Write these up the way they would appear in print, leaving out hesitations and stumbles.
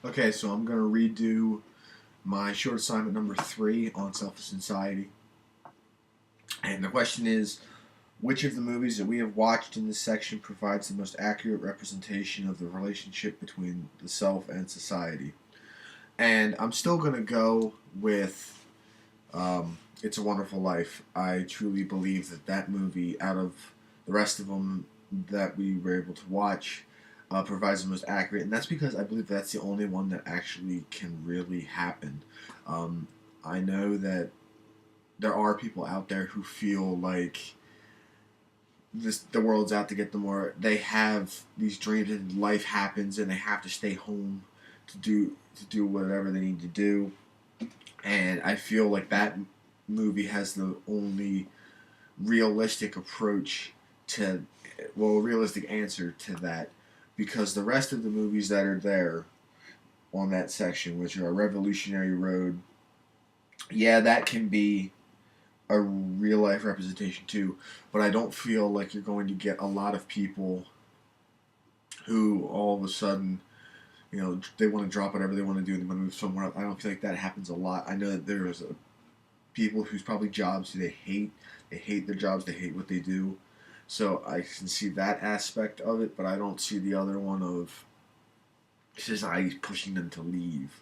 Okay, so I'm going to redo my short assignment number 3 on selfish society. And the question is, which of the movies that we have watched in this section provides the most accurate representation of the relationship between the self and society? And I'm still going to go with It's a Wonderful Life. I truly believe that that movie, out of the rest of them that we were able to watch, provides the most accurate, and that's because I believe that's the only one that actually can really happen. Um, I know that there are people out there who feel like the world's out to get them, or they have these dreams and life happens and they have to stay home to do whatever they need to do. And I feel like that movie has the only realistic approach to, well, a realistic answer to that, because the rest of the movies that are there on that section, which are Revolutionary Road, yeah, that can be a real life representation too, but I don't feel like you're going to get a lot of people who all of a sudden, they want to drop whatever they want to do and they want to move somewhere else. I don't feel like that happens a lot. I know that there's people whose probably jobs they hate their jobs, they hate what they do. So I can see that aspect of it, but I don't see the other one of society pushing them to leave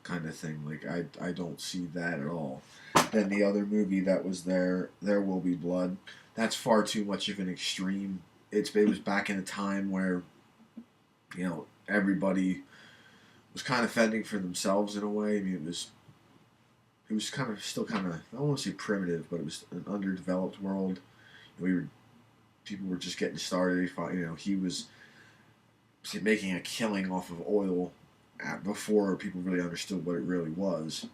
kind of thing. Like I don't see that at all. Then the other movie that was there, There Will Be Blood, that's far too much of an extreme. It was back in a time where everybody was kind of fending for themselves in a way. I mean, it was kind of still kind of, I don't want to say primitive, but it was an underdeveloped world. We were People were just getting started. He was making a killing off of oil before people really understood what it really was.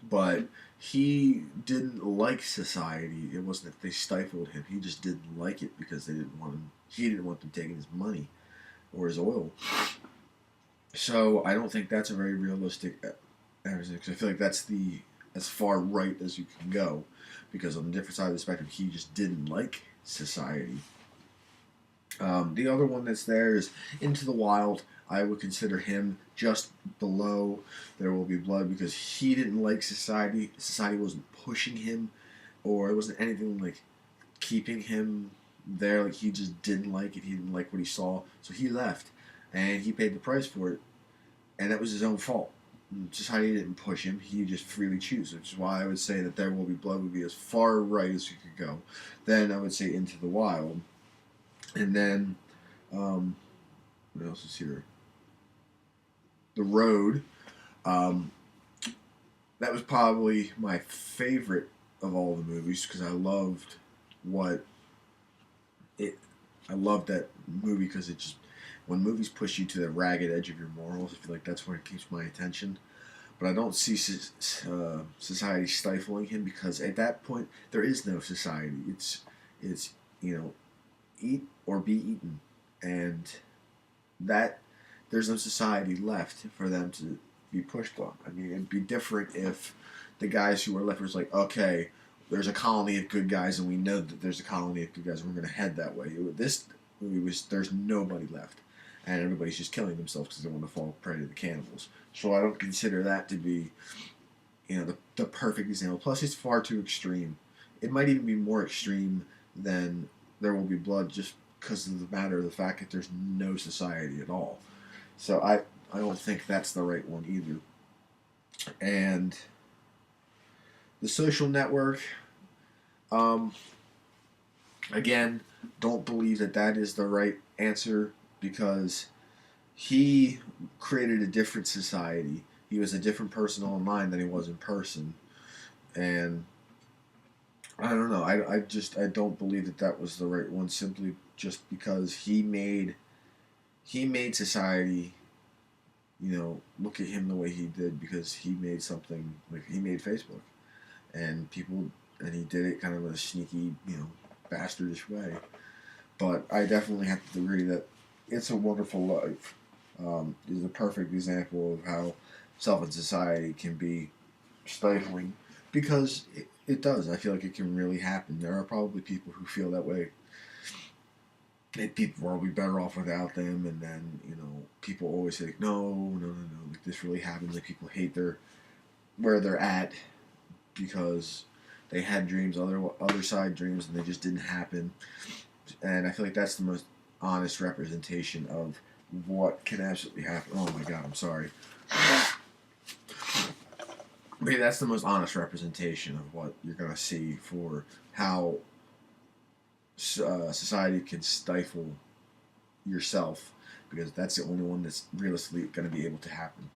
But he didn't like society. It wasn't that they stifled him. He just didn't like it because they didn't want him. He didn't want them taking his money or his oil. So I don't think that's a very realistic because I feel like that's the as far right as you can go, because on the different side of the spectrum, he just didn't like society. The other one that's there is Into the Wild. I would consider him just below There Will Be Blood because he didn't like society. Society wasn't pushing him, or it wasn't anything like keeping him there. Like, he just didn't like it. He didn't like what he saw, so he left, and he paid the price for it. And that was his own fault. Society didn't push him. He just freely chose, which is why I would say that There Will Be Blood would be as far right as you could go. Then I would say Into the Wild. And then, what else is here? The Road. Um, that was probably my favorite of all the movies because what it. I loved that movie because it just, when movies push you to the ragged edge of your morals, I feel like that's where it keeps my attention. But I don't see society stifling him because at that point there is no society. It's eat or be eaten, and that there's no society left for them to be pushed on. I mean, it'd be different if the guys who are left was like, okay, there's a colony of good guys, and we know that there's a colony of good guys, and we're going to head that way. This movie was there's nobody left, and everybody's just killing themselves because they want to fall prey to the cannibals. So I don't consider that to be, the perfect example. Plus, it's far too extreme. It might even be more extreme than There Will Be Blood, just because of the matter of the fact that there's no society at all. So I don't think that's the right one either. And The Social Network, um, again, don't believe that that is the right answer because he created a different society. He was a different person online than he was in person, and I don't know. I don't believe that that was the right one simply just because he made society, look at him the way he did because he made something like he made Facebook, and and he did it kind of in a sneaky, bastardish way. But I definitely have to agree that It's a Wonderful Life is a perfect example of how self and society can be stifling because it does. I feel like it can really happen. There are probably people who feel that way people will be better off without them, and then people always say like, no, no, no, no, like this really happened. Like people hate where they're at because they had dreams, other side dreams, and they just didn't happen. And I feel like that's the most honest representation of what can absolutely happen. Oh my God, I'm sorry. But yeah, that's the most honest representation of what you're gonna see for how society can stifle yourself, because that's the only one that's realistically going to be able to happen.